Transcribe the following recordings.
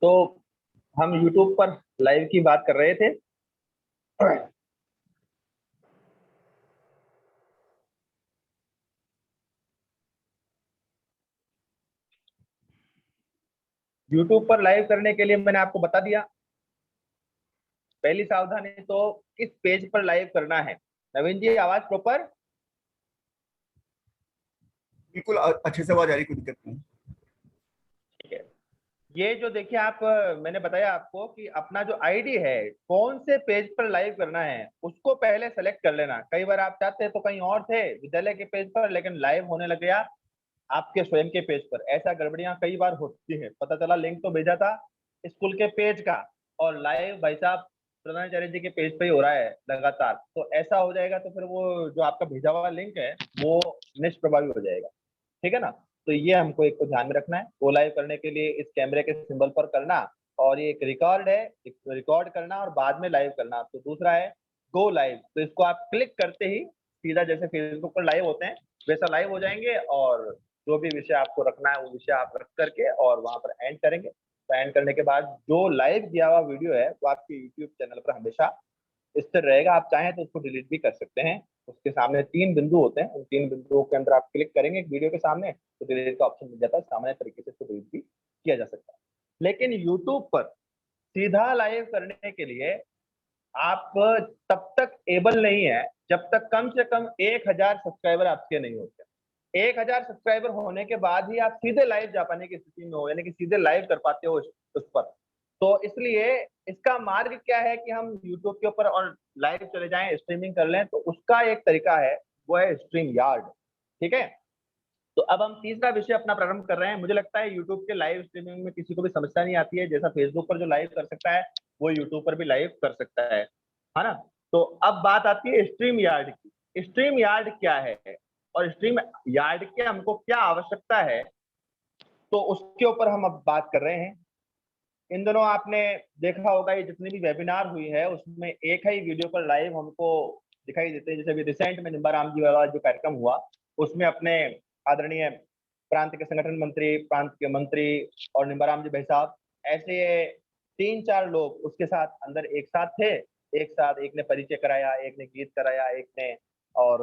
तो हम YouTube पर लाइव की बात कर रहे थे। YouTube पर लाइव करने के लिए मैंने आपको बता दिया। पहली सावधानी तो किस पेज पर लाइव करना है। नवीन जी, आवाज प्रॉपर? बिल्कुल अच्छे से आवाज आ रही, कोई दिक्कत नहीं। ठीक है। ये जो देखिए आप, मैंने बताया आपको कि अपना जो आईडी है, कौन से पेज पर लाइव करना है उसको पहले सेलेक्ट कर लेना। कई बार आप चाहते हैं तो कहीं और थे विद्यालय के पेज पर, लेकिन लाइव होने लग गया आपके स्वयं के पेज पर। ऐसा गड़बड़ियां कई बार होती है। पता चला लिंक तो भेजा था स्कूल के पेज का और लाइव भाई साहब प्रधानाचार्य जी के पेज पे ही हो रहा है लगातार। तो ऐसा हो जाएगा तो फिर वो जो आपका भेजा हुआ लिंक है वो निष्प्रभावी हो जाएगा। ठीक है ना? तो ये हमको एक तो ध्यान में रखना है। गो लाइव करने के लिए इस कैमरे के सिंबल पर करना, और ये एक रिकॉर्ड है, एक रिकॉर्ड करना और बाद में लाइव करना। तो दूसरा है गो लाइव, तो इसको आप क्लिक करते ही सीधा जैसे फेसबुक पर लाइव होते हैं वैसा लाइव हो जाएंगे, और जो भी विषय आपको रखना है वो विषय आप रख करके और वहां पर एंड करेंगे। तो एंड करने के बाद जो लाइव किया हुआ वीडियो है वो आपके यूट्यूब चैनल पर हमेशा स्थिर रहेगा। आप चाहें तो उसको डिलीट भी कर सकते हैं। उसके सामने 3 बिंदु होते हैं, उन 3 बिंदुओं के अंदर आप क्लिक करेंगे एक वीडियो के सामने तो डिलीट का ऑप्शन मिल जाता है। सामान्य तरीके से इसको डिलीट भी किया जा सकता है। लेकिन यूट्यूब पर सीधा लाइव करने के लिए आप तब तक एबल नहीं है जब तक कम से कम 1000 सब्सक्राइबर आपके नहीं होते। 1000 सब्सक्राइबर होने के बाद ही आप सीधे लाइव जा पाने की स्थिति में हो, यानी कि सीधे लाइव कर पाते हो उस पर। तो इसलिए इसका मार्ग क्या है कि हम यूट्यूब के ऊपर और लाइव चले जाएं, स्ट्रीमिंग कर लें। तो उसका एक तरीका है, वो है स्ट्रीम यार्ड। ठीक है? तो अब हम तीसरा विषय अपना प्रारंभ कर रहे हैं। मुझे लगता है यूट्यूब के लाइव स्ट्रीमिंग में किसी को भी समस्या नहीं आती है। जैसा फेसबुक पर जो लाइव कर सकता है वो यूट्यूब पर भी लाइव कर सकता है ना? तो अब बात आती है स्ट्रीम यार्ड की। स्ट्रीम यार्ड क्या है और स्ट्रीम यार्ड की हमको क्या आवश्यकता है, तो उसके ऊपर हम अब बात कर रहे हैं। इन दिनों आपने देखा होगा ये जितनी भी वेबिनार हुई है उसमें एक ही वीडियो पर लाइव हमको दिखाई देते हैं। जैसे अभी रिसेंट में निम्बाराम जी वाला जो कार्यक्रम हुआ उसमें अपने आदरणीय प्रांत के संगठन मंत्री, प्रांत के मंत्री और निम्बाराम जी भाई साहब, ऐसे 3-4 लोग उसके साथ अंदर एक साथ थे। एक साथ एक ने परिचय कराया, एक ने गीत कराया, एक ने और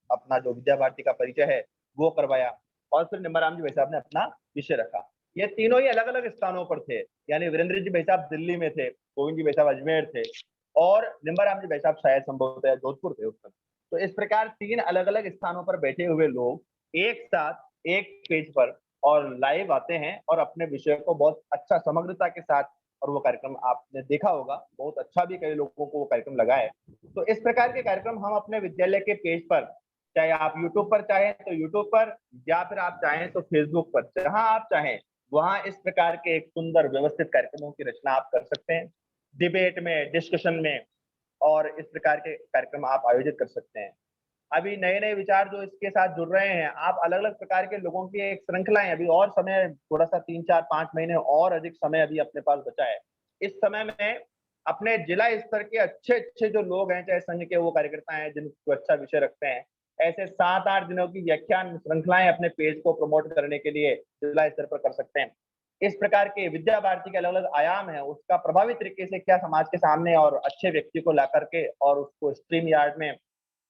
अपना जो विद्या भारती का परिचय है वो करवाया, और फिर निम्बाराम जी भाई साहब ने अपना विषय रखा। ये तीनों ही अलग अलग स्थानों पर थे। यानी वीरेंद्र जी भाई साहब दिल्ली में थे, गोविंद जी भाई साहब अजमेर थे, और निम्बाराम जी भाई साहब शायद संभवतः जोधपुर थे उस समय। तो इस प्रकार 3 अलग अलग स्थानों पर बैठे हुए लोग एक साथ एक पेज पर और लाइव आते हैं और अपने विषय को बहुत अच्छा समग्रता के साथ, और वो कार्यक्रम आपने देखा होगा बहुत अच्छा भी कई लोगों को वो कार्यक्रम लगा है। तो इस प्रकार के कार्यक्रम हम अपने विद्यालय के पेज पर, चाहे आप यूट्यूब पर चाहें तो यूट्यूब पर, या फिर आप चाहें तो फेसबुक पर, जहां आप चाहें वहां इस प्रकार के एक सुंदर व्यवस्थित कार्यक्रमों की रचना आप कर सकते हैं। डिबेट में, डिस्कशन में, और इस प्रकार के कार्यक्रम आप आयोजित कर सकते हैं। अभी नए नए विचार जो इसके साथ जुड़ रहे हैं, आप अलग अलग प्रकार के लोगों की एक श्रृंखला है। अभी और समय थोड़ा सा 3-4-5 महीने और अधिक समय अभी अपने पास बचा है। इस समय में अपने जिला स्तर के अच्छे अच्छे जो लोग हैं, चाहे संघ के वो कार्यकर्ता हैं जिनको अच्छा विषय रखते हैं, ऐसे 7-8 दिनों की व्याख्यान श्रृंखलाएं अपने पेज को प्रमोट करने के लिए जिला स्तर पर कर सकते हैं। इस प्रकार के विद्या भारती के अलग अलग आयाम है, उसका प्रभावी तरीके से क्या समाज के सामने और अच्छे व्यक्ति को ला करके और उसको स्ट्रीम यार्ड में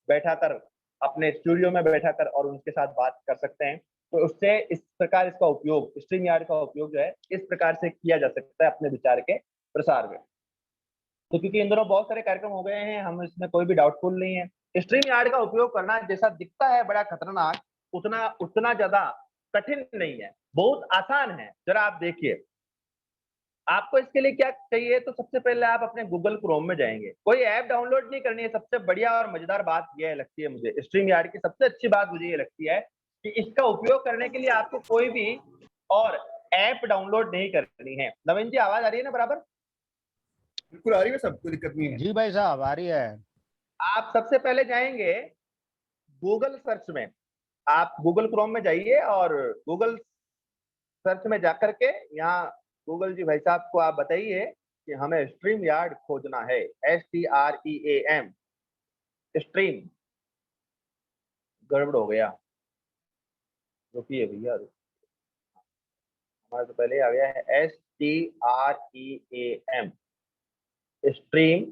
बैठा कर, अपने स्टूडियो में बैठा कर और उनके साथ बात कर सकते हैं। तो उससे इस प्रकार इसका उपयोग, स्ट्रीम यार्ड का उपयोग जो है इस प्रकार से किया जा सकता है अपने विचार के प्रसार में। तो क्योंकि इन दोनों बहुत सारे कार्यक्रम हो गए हैं, हम इसमें कोई भी डाउटफुल नहीं है। स्ट्रीम यार्ड का उपयोग करना जैसा दिखता है बड़ा खतरनाक, उतना उतना ज्यादा कठिन नहीं है, बहुत आसान है। जरा आप देखिए, आपको इसके लिए क्या चाहिए, तो सबसे पहले आप अपने गूगल क्रोम में जाएंगे। कोई ऐप डाउनलोड नहीं करनी है। सबसे बढ़िया और मजेदार बात यह लगती है मुझे स्ट्रीम यार्ड की, सबसे अच्छी बात मुझे ये लगती है कि इसका उपयोग करने के लिए आपको कोई भी और ऐप डाउनलोड नहीं करनी है। नवीन जी, आवाज आ रही है ना बराबर? बिल्कुल आ रही है, सब कोई दिक्कत नहीं है। जी भाई साहब, आ रही है। आप सबसे पहले जाएंगे गूगल सर्च में। आप गूगल क्रोम में जाइए और गूगल सर्च में जाकर के यहाँ गूगल जी भाई साहब को आप बताइए कि हमें स्ट्रीम यार्ड खोजना है। STREAM, stream. गड़बड़ हो गया, रुकिए भैया, हमारे तो पहले ही आ गया है STREAM, स्ट्रीम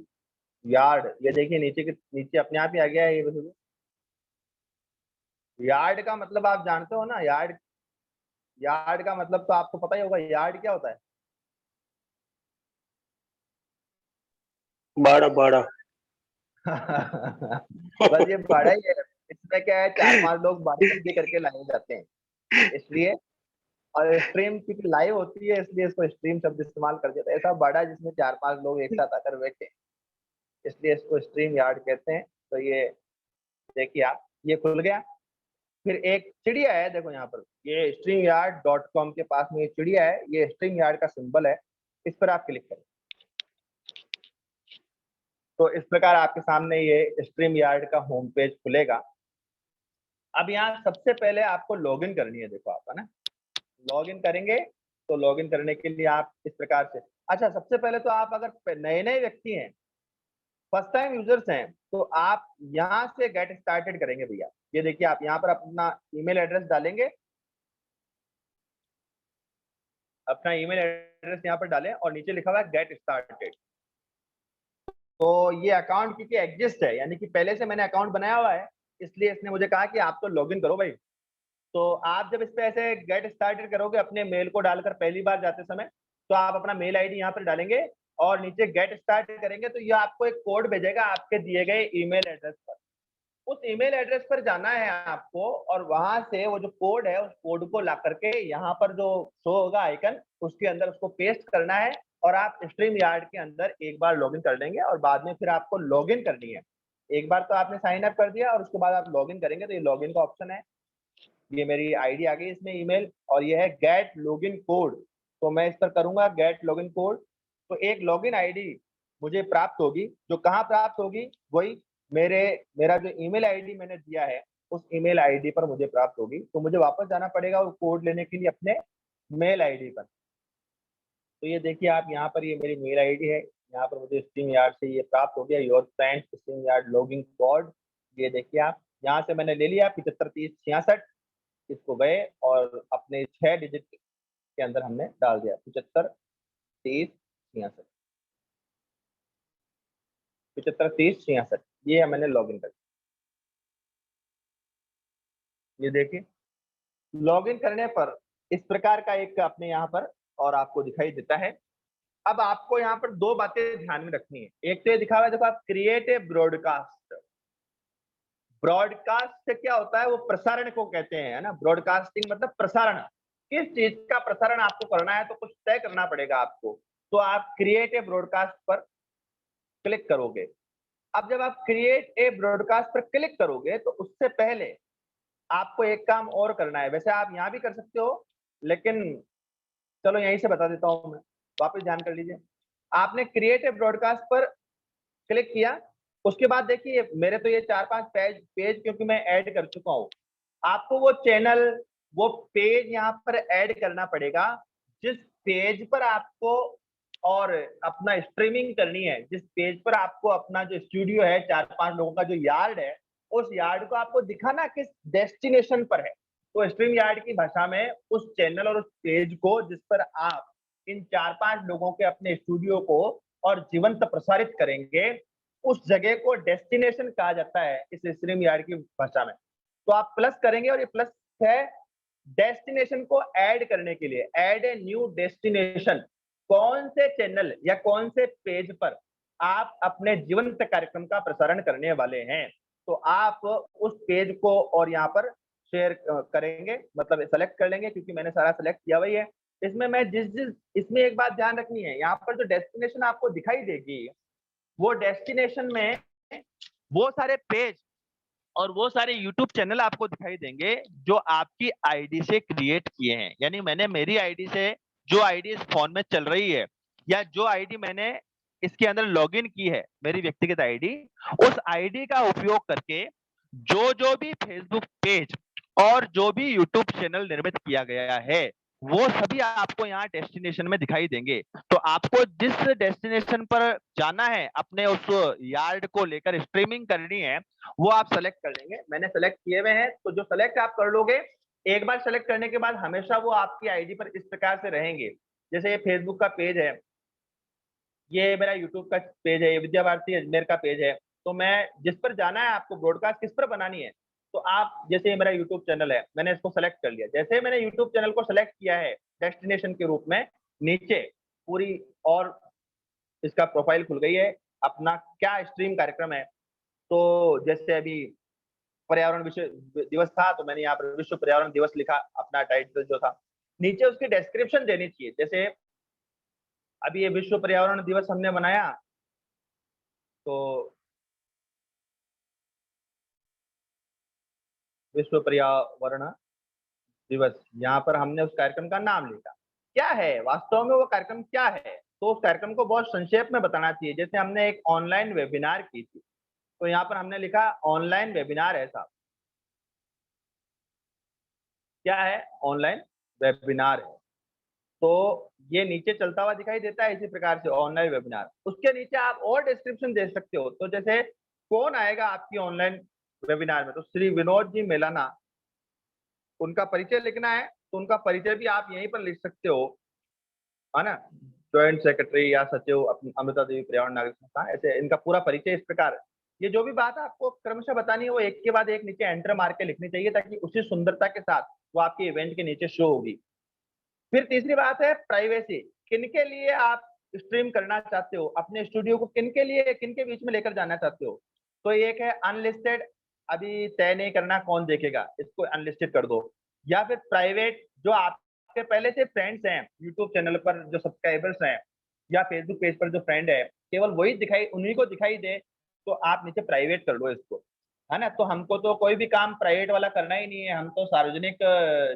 यार्ड। ये देखिए नीचे के नीचे अपने आप ही आ गया है ये। यार्ड का मतलब आप जानते हो ना, यार्ड, यार्ड का मतलब तो आपको पता ही होगा, यार्ड क्या होता है? बाड़ा बाड़ा। बस ये बड़ा ही है। इसमें क्या है, 4-5 लोग बातचीत करके लाए जाते हैं इसलिए, और स्ट्रीम क्योंकि लाइव होती है इसलिए इसको स्ट्रीम शब्द इस्तेमाल कर देते हैं। ऐसा बड़ा जिसमें 4-5 लोग एक साथ आकर बैठे, इसलिए इसको स्ट्रीम यार्ड कहते हैं। तो ये देखिए आप, ये खुल गया। फिर एक चिड़िया है, देखो यहाँ पर, ये StreamYard.com के पास में ये चिड़िया है, ये StreamYard का सिंबल है, इस पर आप क्लिक करें तो इस प्रकार आपके सामने ये StreamYard का होम पेज खुलेगा। अब यहाँ सबसे पहले आपको लॉगिन करनी है, देखो आप, है ना, लॉगिन करेंगे तो लॉगिन करने के लिए आप इस प्रकार से, अच्छा सबसे पहले तो आप अगर नए नए व्यक्ति हैं, फर्स्ट टाइम यूजर्स हैं, तो आप यहाँ से गेट स्टार्टेड करेंगे भैया। ये देखिए आप यहाँ पर अपना ईमेल एड्रेस डालेंगे, अपना ईमेल एड्रेस यहाँ पर डालें और नीचे लिखा हुआ है गेट स्टार्टेड। तो ये अकाउंट क्योंकि एग्जिस्ट है, यानी कि पहले से मैंने अकाउंट बनाया हुआ है, इसलिए इसने मुझे कहा कि आप तो लॉगिन करो भाई। तो आप जब इस पे ऐसे गेट स्टार्टेड करोगे अपने मेल को डालकर पहली बार जाते समय, तो आप अपना मेल आईडी यहाँ पर डालेंगे और नीचे गेट स्टार्ट करेंगे तो ये आपको एक कोड भेजेगा आपके दिए गए ईमेल एड्रेस पर। उस ईमेल एड्रेस पर जाना है आपको और वहां से वो जो कोड है उस कोड को ला करके यहाँ पर जो शो होगा आइकन, उसके अंदर उसको पेस्ट करना है और आप स्ट्रीम यार्ड के अंदर एक बार लॉगिन कर लेंगे और बाद में फिर आपको लॉगिन करनी है। एक बार तो आपने साइन अप कर दिया और उसके बाद आप लॉगिन करेंगे तो ये लॉगिन का ऑप्शन है, ये मेरी आईडी आ गई इसमें ईमेल, और ये है गेट लॉगिन कोड। तो मैं इस पर करूंगा गेट लॉगिन कोड, तो एक लॉगिन आईडी मुझे प्राप्त होगी। जो कहाँ प्राप्त होगी, वही मेरा जो ईमेल आईडी मैंने दिया है उस ईमेल आईडी पर मुझे प्राप्त होगी। तो मुझे वापस जाना पड़ेगा वो कोड लेने के लिए अपने मेल आईडी पर। तो ये देखिए आप यहाँ पर, ये मेरी मेल आईडी है, यहाँ पर मुझे स्ट्रीम यार्ड से ये प्राप्त हो गया, your friend stream yard login code. ये देखिए आप, यहाँ से मैंने ले लिया 753066, इसको गए और अपने 6 डिजिट के अंदर हमने डाल दिया 753066, 753066, ये मैंने लॉगिन कर दिया। ये देखिए लॉगिन करने पर इस प्रकार का एक अपने यहाँ पर और आपको दिखाई देता है। अब आपको यहाँ पर 2 बातें ध्यान में रखनी है। एक तो ये दिखा हुआ है, देखो आप, क्रिएट ए ब्रॉडकास्ट। ब्रॉडकास्ट क्या होता है, वो प्रसारण को कहते हैं, है ना। ब्रॉडकास्टिंग मतलब प्रसारण, किस चीज का प्रसारण आपको करना है तो कुछ तय करना पड़ेगा आपको। तो आप क्रिएट ए ब्रॉडकास्ट पर क्लिक करोगे। अब जब आप क्रिएट ए ब्रॉडकास्ट पर क्लिक करोगे तो उससे पहले आपको एक काम और करना है। वैसे आप यहाँ भी कर सकते हो, लेकिन चलो यहीं से बता देता हूँ मैं, वापस ध्यान कर लीजिए। आपने क्रिएट ए ब्रॉडकास्ट पर क्लिक किया, उसके बाद देखिए मेरे तो ये 4-5 पेज क्योंकि मैं ऐड कर चुका हूँ। आपको वो चैनल, वो पेज यहाँ पर ऐड करना पड़ेगा जिस पेज पर आपको और अपना स्ट्रीमिंग करनी है, जिस पेज पर आपको अपना जो स्टूडियो है, 4-5 लोगों का जो यार्ड है, उस यार्ड को आपको दिखाना किस डेस्टिनेशन पर है। तो स्ट्रीम यार्ड की भाषा में उस चैनल और उस पेज को जिस पर आप इन 4-5 लोगों के अपने स्टूडियो को और जीवंत प्रसारित करेंगे, उस जगह को डेस्टिनेशन कहा जाता है इस स्ट्रीम यार्ड की भाषा में। तो आप प्लस करेंगे और ये प्लस है डेस्टिनेशन को ऐड करने के लिए, ऐड ए न्यू डेस्टिनेशन। कौन से चैनल या कौन से पेज पर आप अपने जीवंत कार्यक्रम का प्रसारण करने वाले हैं, तो आप उस पेज को और यहाँ पर शेयर करेंगे, मतलब सेलेक्ट कर लेंगे, क्योंकि मैंने सारा सेलेक्ट किया हुआ है। इसमें मैं इसमें एक बात ध्यान रखनी है, यहाँ पर जो डेस्टिनेशन आपको दिखाई देगी, वो डेस्टिनेशन में वो सारे पेज और वो सारे YouTube चैनल आपको दिखाई देंगे जो आपकी आईडी से क्रिएट किए हैं। यानी मैंने मेरी आईडी से जो आईडी इस फोन में चल रही है, या जो आईडी मैंने इसके अंदर लॉगिन की है, मेरी व्यक्तिगत आईडी, उस आईडी का उपयोग करके जो भी फेसबुक पेज और जो भी यूट्यूब चैनल निर्मित किया गया है, वो सभी आपको यहाँ डेस्टिनेशन में दिखाई देंगे। तो आपको जिस डेस्टिनेशन पर जाना है, अपने उस यार्ड को लेकर स्ट्रीमिंग करनी है, वो आप सेलेक्ट कर लेंगे। मैंने सेलेक्ट किए हुए हैं, तो जो सेलेक्ट आप कर लोगे, एक बार सेलेक्ट करने के बाद हमेशा वो आपकी आईडी पर इस प्रकार से रहेंगे। जैसे ये फेसबुक का पेज है, ये मेरा यूट्यूब का पेज है, ये विद्या भारती अजमेर का पेज है। तो मैं जिस पर जाना है आपको, ब्रॉडकास्ट किस पर बनानी है, तो आप जैसे ये मेरा यूट्यूब चैनल है, मैंने इसको सेलेक्ट कर लिया। जैसे मैंने यूट्यूब चैनल को सेलेक्ट किया है डेस्टिनेशन के रूप में, नीचे पूरी और इसका प्रोफाइल खुल गई है, अपना क्या स्ट्रीम कार्यक्रम है। तो जैसे अभी पर्यावरण विषय दिवस था, तो मैंने यहाँ पर विश्व पर्यावरण दिवस लिखा, अपना टाइटल जो था। नीचे उसकी डिस्क्रिप्शन देनी चाहिए। जैसे अभी ये विश्व पर्यावरण दिवस हमने मनाया, तो विश्व पर्यावरण दिवस, यहाँ पर हमने उस कार्यक्रम का नाम लिखा। क्या है वास्तव में वो कार्यक्रम क्या है, तो उस कार्यक्रम को बहुत संक्षेप में बताना चाहिए। जैसे हमने एक ऑनलाइन वेबिनार की थी, तो यहाँ पर हमने लिखा ऑनलाइन वेबिनार है साहब। क्या है? ऑनलाइन वेबिनार है। तो ये नीचे चलता हुआ दिखाई देता है इसी प्रकार से, ऑनलाइन वेबिनार। उसके नीचे आप और डिस्क्रिप्शन दे सकते हो। तो जैसे कौन आएगा आपकी ऑनलाइन वेबिनार में, तो श्री विनोद जी मेलाना, उनका परिचय लिखना है, तो उनका परिचय भी आप यहीं पर लिख सकते हो, है ना। जॉइंट सेक्रेटरी या सचिव अमृता देवी पर्यावरण नागरिक संस्था, ऐसे इनका पूरा परिचय इस प्रकार है। ये जो भी बात आपको क्रमशः बतानी है, वो एक के बाद एक नीचे एंटर मार के लिखनी चाहिए, ताकि उसी सुंदरता के साथ वो आपके इवेंट के नीचे शो होगी। फिर तीसरी बात है प्राइवेसी। किनके लिए आप स्ट्रीम करना चाहते हो, अपने स्टूडियो को किनके लिए, किनके बीच में लेकर जाना चाहते हो। तो एक है अनलिस्टेड, अभी तय नहीं करना कौन देखेगा, इसको अनलिस्टेड कर दो। या फिर प्राइवेट, जो आपके पहले से फ्रेंड्स हैं यूट्यूब चैनल पर, जो सब्सक्राइबर्स हैं, या फेसबुक पेज पर जो फ्रेंड है, केवल वही दिखाई, उन्हीं को दिखाई दे, तो आप नीचे प्राइवेट कर लो इसको, है ना। तो हमको तो कोई भी काम प्राइवेट वाला करना ही नहीं है, हम तो सार्वजनिक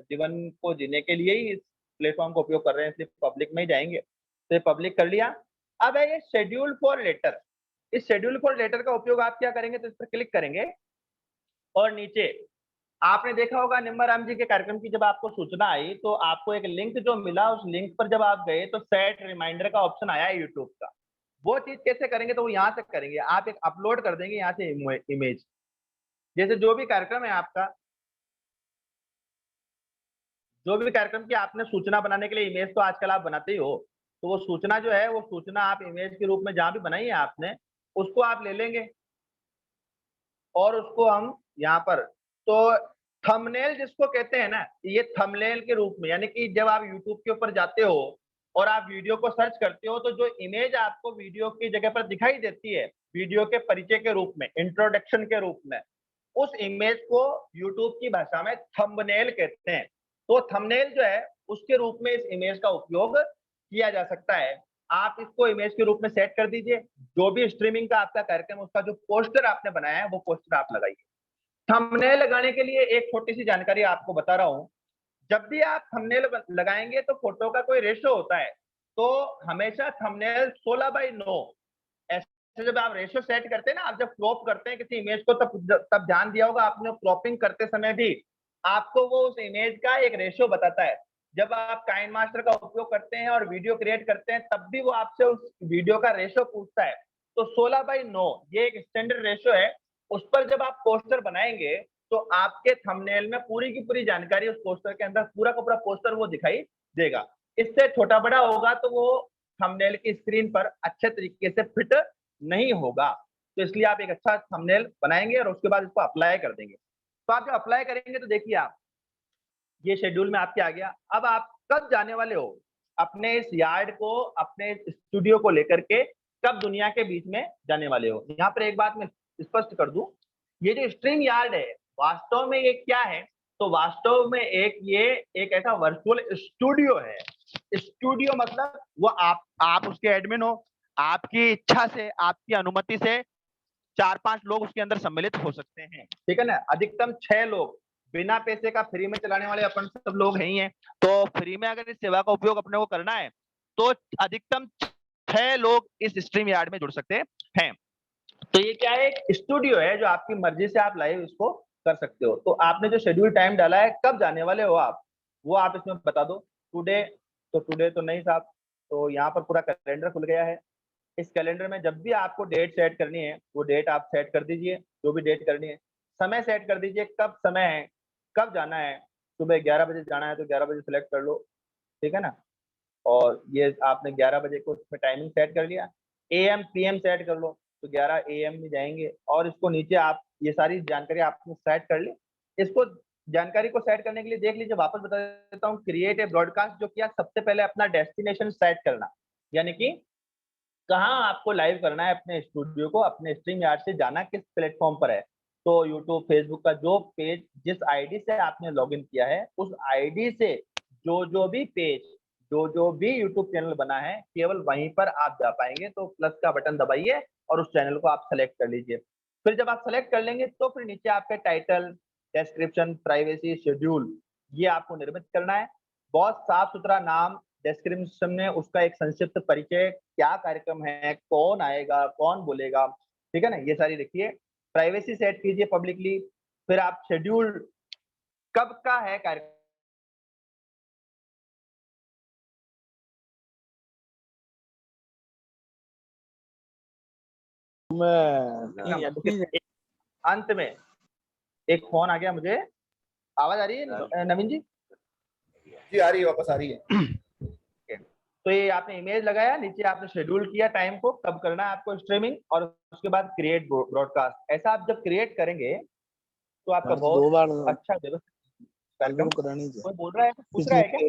जीवन को जीने के लिए ही प्लेटफॉर्म का उपयोग कर रहे हैं, इसलिए पब्लिक में ही जाएंगे। तो ये पब्लिक कर लिया। अब है ये शेड्यूल फॉर लेटर। इस शेड्यूल फॉर लेटर का उपयोग आप क्या करेंगे, तो इस पर क्लिक करेंगे और नीचे आपने देखा होगा निम्बाराम जी के कार्यक्रम की जब आपको सूचना आई, तो आपको एक लिंक जो मिला, उस लिंक पर जब आप गए तो सेट रिमाइंडर का ऑप्शन आया है यूट्यूब का। वो चीज कैसे करेंगे, तो वो यहाँ से करेंगे, आप एक अपलोड कर देंगे यहाँ से इमेज। जैसे जो भी कार्यक्रम है आपका, जो भी कार्यक्रम की आपने सूचना बनाने के लिए इमेज तो आजकल आप बनाते ही हो, तो वो सूचना जो है, वो सूचना आप इमेज के रूप में जहां भी बनाई है आपने, उसको आप ले लेंगे और उसको हम यहाँ पर, तो थंबनेल जिसको कहते हैं ना, ये थंबनेल के रूप में, यानी कि जब आप यूट्यूब के ऊपर जाते हो और आप वीडियो को सर्च करते हो, तो जो इमेज आपको वीडियो की जगह पर दिखाई देती है, वीडियो के परिचय के रूप में, इंट्रोडक्शन के रूप में, उस इमेज को यूट्यूब की भाषा में थंबनेल कहते हैं। तो थंबनेल जो है, उसके रूप में इस इमेज का उपयोग किया जा सकता है। आप इसको इमेज के रूप में सेट कर दीजिए। जो भी स्ट्रीमिंग का आपका कार्यक्रम, उसका जो पोस्टर आपने बनाया है, वो पोस्टर आप लगाइए। थंबनेल लगाने के लिए एक छोटी सी जानकारी आपको बता रहा हूँ। जब भी आप थंबनेल लगाएंगे, तो फोटो का कोई रेशो होता है, तो हमेशा थंबनेल 16:9, ऐसे जब आप रेशियो सेट करते हैं ना, आप जब क्रॉप करते हैं किसी इमेज को, तब ध्यान दिया होगा आपने, क्रॉपिंग करते समय भी आपको वो उस इमेज का एक रेशियो बताता है। जब आप काइन मास्टर का उपयोग करते हैं और वीडियो क्रिएट करते हैं, तब भी वो आपसे उस वीडियो का रेशियो पूछता है। तो 16:9 ये एक स्टैंडर्ड रेशियो है। उस पर जब आप पोस्टर बनाएंगे, तो आपके थंबनेल में पूरी की पूरी जानकारी उस पोस्टर के अंदर, पूरा का पूरा पोस्टर वो दिखाई देगा। इससे छोटा बड़ा होगा तो वो थंबनेल की स्क्रीन पर अच्छे तरीके से फिट नहीं होगा। तो इसलिए आप एक अच्छा थंबनेल बनाएंगे और उसके बाद इसको अप्लाई कर देंगे। तो आप जब अप्लाई करेंगे, तो देखिए आप, ये शेड्यूल में आपके आ गया। अब आप कब जाने वाले हो अपने इस यार्ड को, अपने स्टूडियो को लेकर के, कब दुनिया के बीच में जाने वाले हो। यहाँ पर एक बात मैं स्पष्ट कर दूं, ये जो स्ट्रीम यार्ड है, वास्तव में ये क्या है, तो वास्तव में ये एक ऐसा वर्चुअल स्टूडियो है। स्टूडियो मतलब वो आप उसके एडमिन हो, आपकी इच्छा से, आपकी अनुमति से 4-5 लोग उसके अंदर सम्मिलित हो सकते हैं, ठीक है ना। अधिकतम 6 लोग, बिना पैसे का फ्री में चलाने वाले अपन सब लोग हैं ही हैं। तो फ्री में अगर इस सेवा का उपयोग अपने को करना है, तो अधिकतम 6 लोग इस स्ट्रीम यार्ड में जुड़ सकते हैं। तो ये क्या है, एक स्टूडियो है, जो आपकी मर्जी से आप लाइव इसको कर सकते हो। तो आपने जो शेड्यूल टाइम डाला है, कब जाने वाले हो आप, वो आप इसमें बता दो। टुडे, तो टुडे तो नहीं साहब, तो यहाँ पर पूरा कैलेंडर खुल गया है। इस कैलेंडर में जब भी आपको डेट सेट करनी है, वो डेट आप सेट कर दीजिए, जो भी डेट करनी है। समय सेट कर दीजिए, कब समय है, कब जाना है। सुबह 11 बजे जाना है, तो 11 बजे सेलेक्ट कर लो, ठीक है ना। और ये आपने 11 बजे को उसमें टाइमिंग सेट कर लिया। AM PM सेट कर लो तो 11 AM में जाएंगे और इसको नीचे आप ये सारी जानकारी आपने सेट कर ली। इसको जानकारी को सेट करने के लिए देख लीजिए, वापस बता देता हूँ, क्रिएट ए ब्रॉडकास्ट जो किया, सबसे पहले अपना डेस्टिनेशन सेट करना, यानी कि कहाँ आपको लाइव करना है अपने स्टूडियो को, अपने स्ट्रीम यार्ड से जाना किस प्लेटफॉर्म पर है। तो यूट्यूब, फेसबुक का जो पेज जिस आईडी से आपने लॉगिन किया है उस आईडी से जो भी पेज, जो भी यूट्यूब चैनल बना है, केवल वहीं पर आप जा पाएंगे। तो प्लस का बटन दबाइए और उस चैनल को आप सेलेक्ट कर लीजिए। फिर जब आप सेलेक्ट कर लेंगे तो फिर नीचे आपके टाइटल, डिस्क्रिप्शन, प्राइवेसी, शेड्यूल, ये आपको निर्मित करना है। बहुत साफ सुथरा नाम, डिस्क्रिप्शन में उसका एक संक्षिप्त परिचय, क्या कार्यक्रम है, कौन आएगा, कौन बोलेगा, ठीक है ना, ये सारी लिखिए। प्राइवेसी सेट कीजिए पब्लिकली। फिर आप शेड्यूल कब का है कार्यक्रम, अंत में एक फोन आ गया मुझे, आवाज आ रही है नवीन जी? जी आ रही है, वापस आ रही है। तो ये आपने इमेज लगाया, नीचे आपने शेड्यूल किया टाइम को, कब करना है आपको स्ट्रीमिंग, और उसके बाद क्रिएट ब्रॉडकास्ट। ऐसा आप जब क्रिएट करेंगे तो आपका बहुत अच्छा कार्यक्रम। कोई बोल रहा है, कुछ पूछ रहा है क्या?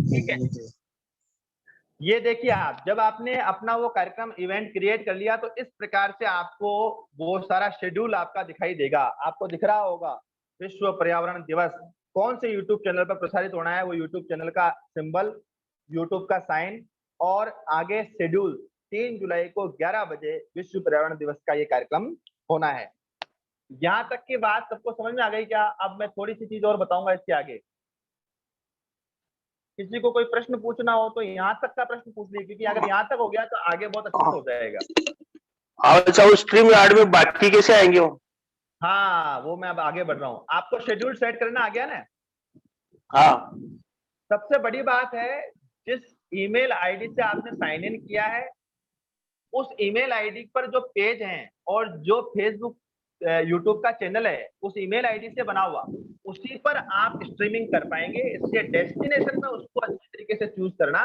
ठीक है, ये देखिए, आप जब आपने अपना वो कार्यक्रम इवेंट क्रिएट कर लिया तो इस प्रकार से आपको वो सारा शेड्यूल आपका दिखाई देगा। आपको दिख रहा होगा विश्व पर्यावरण दिवस कौन से यूट्यूब चैनल पर प्रसारित होना है, वो यूट्यूब चैनल का सिंबल, यूट्यूब का साइन, और आगे शेड्यूल 3 जुलाई को 11 बजे विश्व पर्यावरण दिवस का ये कार्यक्रम होना है। यहाँ तक की बात सबको समझ में आ गई क्या? अब मैं थोड़ी सी चीज और बताऊंगा इसके आगे। किसी को कोई प्रश्न पूछना हो तो यहाँ तक का प्रश्न पूछ लीजिए, क्योंकि अगर यहाँ तक हो गया तो आगे बहुत अच्छे से हो जाएगा। अच्छा, उस स्ट्रीम यार्ड में बाकी कैसे आएंगे वो? हाँ, वो मैं अब आगे बढ़ रहा हूँ। आपको शेड्यूल सेट करना आ गया ना? हाँ। सबसे बड़ी बात है, जिस ईमेल आईडी से आपने साइन इन किया है उस ईमेल आईडी पर जो पेज हैं और जो फेसबुक, यूट्यूब का चैनल है उस ईमेल आईडी से बना हुआ, उसी पर आप स्ट्रीमिंग कर पाएंगे। इसलिए डेस्टिनेशन में उसको अच्छी तरीके से चूज करना।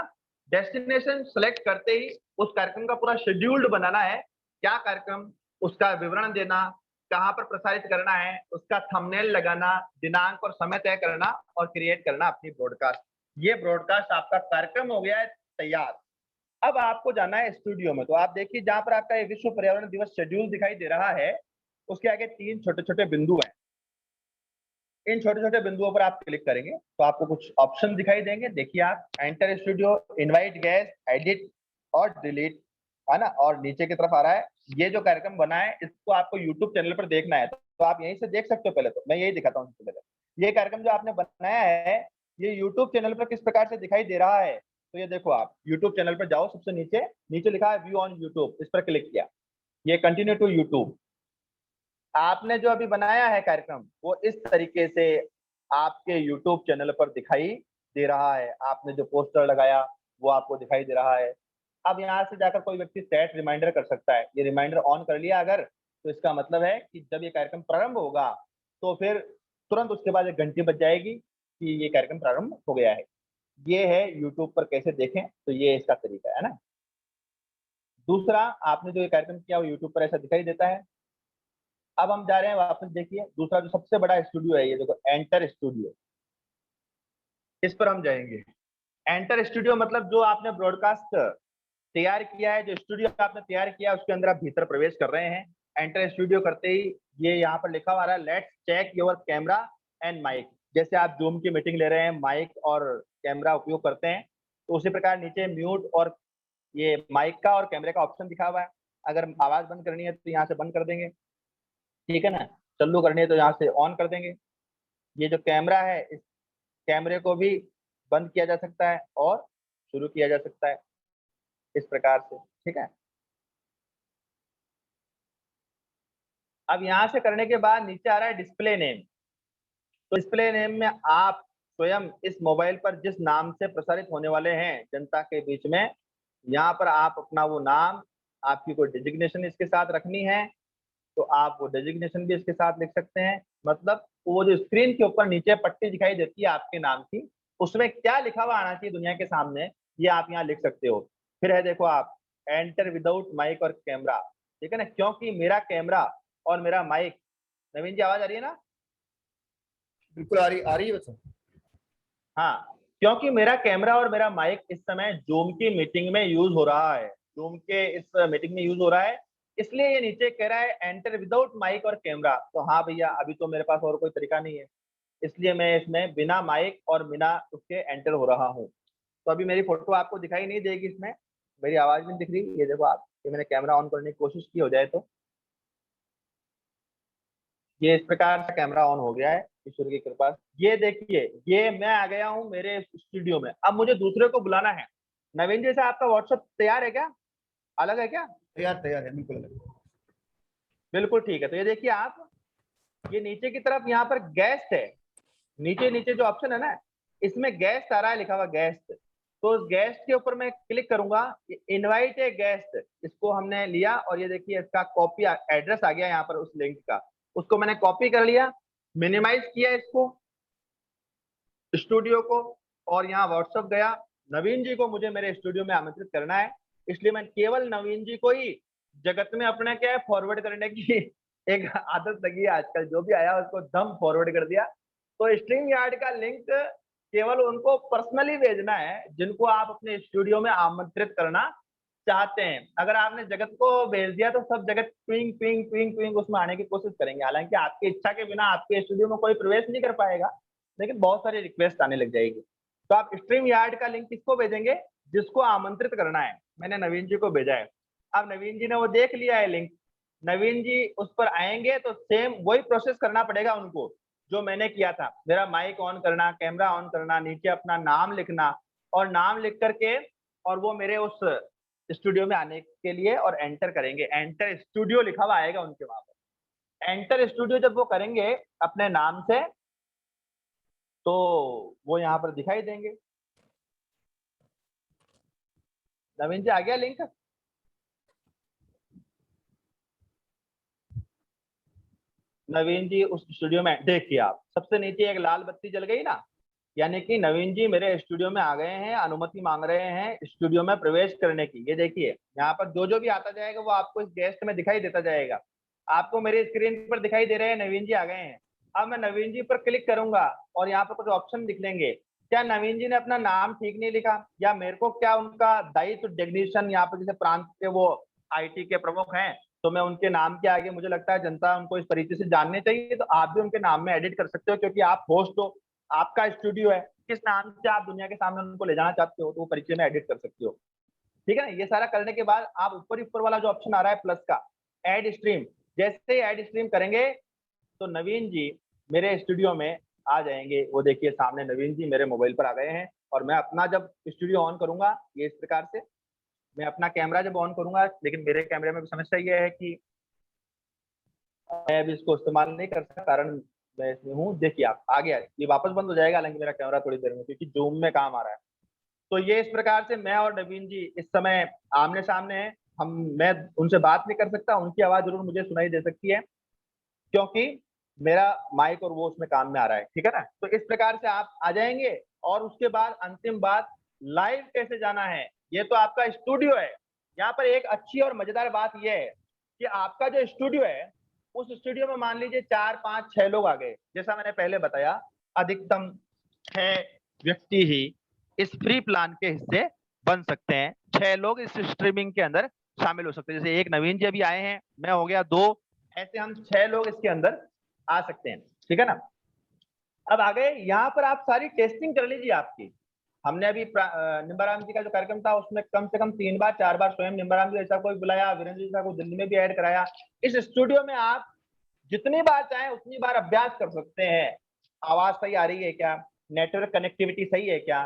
डेस्टिनेशन सेलेक्ट करते ही उस कार्यक्रम का पूरा शेड्यूल्ड बनाना है, क्या कार्यक्रम, उसका विवरण देना, कहाँ पर प्रसारित करना है, उसका थंबनेल लगाना, दिनांक और समय तय करना और क्रिएट करना अपनी ब्रॉडकास्ट। ये ब्रॉडकास्ट आपका कार्यक्रम हो गया है तैयार। अब आपको जाना है स्टूडियो में। तो आप देखिए, जहां पर आपका ये विश्व पर्यावरण दिवस शेड्यूल दिखाई दे रहा है उसके आगे 3 छोटे छोटे बिंदु हैं। इन छोटे छोटे बिंदुओं पर आप क्लिक करेंगे तो आपको कुछ ऑप्शन दिखाई देंगे। देखिए आप, enter studio, invite guest, edit और डिलीट, है ना, और नीचे की तरफ आ रहा है ये जो कार्यक्रम बना है इसको आपको यूट्यूब चैनल पर देखना है। तो आप यहीं से देख सकते हो। पहले तो मैं यही दिखाता हूँ सबसे पहले, ये कार्यक्रम जो आपने बनाया है ये यूट्यूब चैनल पर किस प्रकार से दिखाई दे रहा है। तो ये देखो, आप यूट्यूब चैनल पर जाओ, सबसे नीचे नीचे लिखा है व्यू ऑन यूट्यूब, इस पर क्लिक किया, ये कंटिन्यू टू यूट्यूब। आपने जो अभी बनाया है कार्यक्रम वो इस तरीके से आपके यूट्यूब चैनल पर दिखाई दे रहा है। आपने जो पोस्टर लगाया वो आपको दिखाई दे रहा है। अब यहाँ से जाकर कोई व्यक्ति सेट रिमाइंडर कर सकता है। ये रिमाइंडर ऑन कर लिया अगर, तो इसका मतलब है कि जब ये कार्यक्रम प्रारंभ होगा तो फिर तुरंत उसके बाद एक घंटी बज जाएगी कि ये कार्यक्रम प्रारंभ हो गया है। ये है यूट्यूब पर कैसे देखें, तो ये इसका तरीका है ना। दूसरा, आपने जो ये कार्यक्रम किया वो यूट्यूब पर ऐसा दिखाई देता है। अब हम जा रहे हैं वापस, देखिए दूसरा जो सबसे बड़ा स्टूडियो है, ये देखो एंटर स्टूडियो, इस पर हम जाएंगे। एंटर स्टूडियो मतलब जो आपने ब्रॉडकास्ट तैयार किया है, जो स्टूडियो आपने तैयार किया है उसके अंदर आप भीतर प्रवेश कर रहे हैं। एंटर स्टूडियो करते ही ये यहाँ पर लिखा हुआ है let's check your camera and mic. जैसे आप जूम की मीटिंग ले रहे हैं, माइक और कैमरा उपयोग करते हैं, तो उसी प्रकार नीचे म्यूट और ये माइक का और कैमरे का ऑप्शन दिखा हुआ है। अगर आवाज बंद करनी है तो यहाँ से बंद कर देंगे, ठीक है ना। चालू करनी है तो यहाँ से ऑन कर देंगे। ये जो कैमरा है इस कैमरे को भी बंद किया जा सकता है और शुरू किया जा सकता है इस प्रकार से, ठीक है। अब यहाँ से करने के बाद नीचे आ रहा है डिस्प्ले नेम। तो डिस्प्ले नेम में आप स्वयं इस मोबाइल पर जिस नाम से प्रसारित होने वाले हैं जनता के बीच में, यहाँ पर आप अपना वो नाम, आपकी कोई डिजिग्नेशन इसके साथ रखनी है तो आप वो डेजिग्नेशन भी इसके साथ लिख सकते हैं। मतलब वो जो स्क्रीन के ऊपर नीचे पट्टी दिखाई देती है आपके नाम की, उसमें क्या लिखा हुआ आना चाहिए दुनिया के सामने, ये आप यहाँ लिख सकते हो। फिर है देखो आप, एंटर विदाउट माइक और कैमरा, ठीक है ना, क्योंकि मेरा कैमरा और मेरा माइक, नवीन जी आवाज आ रही है ना? बिल्कुल आ रही है बच्चा। हाँ, क्योंकि मेरा कैमरा और मेरा माइक इस समय जूम की मीटिंग में यूज हो रहा है, जूम के इस मीटिंग में यूज हो रहा है, इसलिए ये नीचे कह रहा है एंटर विदाउट माइक और कैमरा। तो हाँ भैया, अभी तो मेरे पास और कोई तरीका नहीं है, इसलिए मैं इसमें बिना माइक और बिना उसके एंटर हो रहा हूँ। तो अभी मेरी फोटो आपको दिखाई नहीं देगी इसमें, मेरी आवाज नहीं दिख रही। ये देखो आप, ये मैंने कैमरा ऑन करने की कोशिश की हो जाए तो ये इस प्रकार से कैमरा ऑन हो गया है ईश्वर की कृपा से। ये देखिए, ये मैं आ गया हूँ मेरे स्टूडियो में। अब मुझे दूसरे को बुलाना है। नवीन जी से आपका व्हाट्सएप तैयार है क्या? अलग है क्या? तैयार है बिल्कुल। बिल्कुल ठीक है। तो ये देखिए आप, ये नीचे की तरफ यहाँ पर गेस्ट है, नीचे नीचे जो ऑप्शन है ना, इसमें गेस्ट आ रहा है लिखा हुआ गेस्ट। तो उस गेस्ट के ऊपर मैं क्लिक करूंगा, इनवाइट ए गेस्ट, इसको हमने लिया और ये देखिए इसका कॉपी एड्रेस आ गया यहाँ पर उस लिंक का, उसको मैंने कॉपी कर लिया, मिनिमाइज किया इसको स्टूडियो को, और यहाँ व्हाट्सएप गया। नवीन जी को मुझे मेरे स्टूडियो में आमंत्रित करना है, इसलिए मैं केवल नवीन जी को ही जगत में अपने क्या है फॉरवर्ड करने की एक आदत लगी है आजकल, जो भी आया उसको दम फॉरवर्ड कर दिया। तो स्ट्रीम यार्ड का लिंक केवल उनको पर्सनली भेजना है जिनको आप अपने स्टूडियो में आमंत्रित करना चाहते हैं। अगर आपने जगत को भेज दिया तो सब जगत ट्विंग ट्विंग ट्विंग ट्विंग उसमें आने की कोशिश करेंगे, हालांकि आपकी इच्छा के बिना आपके स्टूडियो में कोई प्रवेश नहीं कर पाएगा, लेकिन बहुत सारी रिक्वेस्ट आने लग जाएगी। तो आप स्ट्रीम यार्ड का लिंक किसको भेजेंगे? जिसको आमंत्रित करना है। मैंने नवीन जी को भेजा है। अब नवीन जी ने वो देख लिया है लिंक, नवीन जी उस पर आएंगे तो सेम वही प्रोसेस करना पड़ेगा उनको जो मैंने किया था। मेरा माइक ऑन करना, कैमरा ऑन करना, नीचे अपना नाम लिखना, और नाम लिख करके और वो मेरे उस स्टूडियो में आने के लिए और एंटर करेंगे। एंटर स्टूडियो लिखा हुआ आएगा उनके वहां पर। एंटर स्टूडियो जब वो करेंगे अपने नाम से, तो वो यहाँ पर दिखाई देंगे। नवीन जी आ गया लिंक? नवीन जी उस स्टूडियो में देखिए आप, सबसे नीचे एक लाल बत्ती जल गई ना, यानी कि नवीन जी मेरे स्टूडियो में आ गए हैं, अनुमति मांग रहे हैं स्टूडियो में प्रवेश करने की। ये देखिए यहाँ पर जो जो भी आता जाएगा वो आपको इस गेस्ट में दिखाई देता जाएगा। आपको मेरी स्क्रीन पर दिखाई दे रहे हैं नवीन जी आ गए हैं। अब मैं नवीन जी पर क्लिक करूंगा और यहाँ पर कुछ ऑप्शन दिखेंगे। क्या नवीन जी ने अपना नाम ठीक नहीं लिखा, या मेरे को क्या उनका दायित्व डेग्निशन, यहाँ पर जैसे प्रांत के वो IT के प्रमुख हैं, तो मैं उनके नाम के आगे, मुझे लगता है जनता उनको इस परिचय से जानने चाहिए, तो आप भी उनके नाम में एडिट कर सकते हो, क्योंकि आप होस्ट हो, आपका स्टूडियो है, किस नाम से आप दुनिया के सामने उनको ले जाना चाहते हो तो वो परिचय में एडिट कर सकते हो। ठीक है ना? ये सारा करने के बाद आप ऊपर वाला जो ऑप्शन आ रहा है प्लस का, एड स्ट्रीम, जैसे ही एड स्ट्रीम करेंगे तो नवीन जी मेरे स्टूडियो में आ जाएंगे। वो देखिए सामने नवीन जी मेरे मोबाइल पर आ गए हैं, और मैं अपना जब स्टूडियो ऑन करूंगा ये इस प्रकार से, मैं अपना कैमरा जब ऑन करूंगा, लेकिन मेरे कैमरे में समस्या ये है कि मैं अभी इसको इस्तेमाल नहीं कर सकता, कारण मैं इसमें हूँ। देखिए आप आ गया, ये वापस बंद हो जाएगा हालांकि मेरा कैमरा थोड़ी देर में, क्योंकि जूम में काम आ रहा है। तो ये इस प्रकार से मैं और नवीन जी इस समय आमने सामने हैं। मैं उनसे बात नहीं कर सकता, उनकी आवाज जरूर मुझे सुनाई दे सकती है क्योंकि मेरा माइक और वो उसमें काम में आ रहा है। ठीक है ना? तो इस प्रकार से आप आ जाएंगे। और उसके बाद अंतिम बात, लाइव कैसे जाना है, ये तो आपका स्टूडियो है। यहाँ पर एक अच्छी और मजेदार बात यह है कि आपका जो स्टूडियो है, उस स्टूडियो में मान लीजिए 4 5 6 लोग आ गए, जैसा मैंने पहले बताया, अधिकतम 6 व्यक्ति ही इस फ्री प्लान के हिस्से बन सकते हैं। 6 लोग इस स्ट्रीमिंग के अंदर शामिल हो सकते हैं। जैसे एक नवीन जी अभी आए हैं, मैं हो गया 2, ऐसे हम 6 लोग इसके अंदर आ सकते हैं। ठीक है ना? अब आ गए यहाँ पर, आप सारी टेस्टिंग कर लीजिए आपकी। हमने अभी निम्बाराम जी का जो कार्यक्रम था उसमें कम से कम 3 बार 4 बार स्वयं निम्बाराम जी ऐसा कोई बुलाया, वीरेंद्र जी को दिल्ली में भी ऐड कराया। इस स्टूडियो में आप जितनी बार चाहें उतनी बार अभ्यास कर सकते हैं। आवाज सही आ रही है क्या, नेटवर्क कनेक्टिविटी सही है क्या,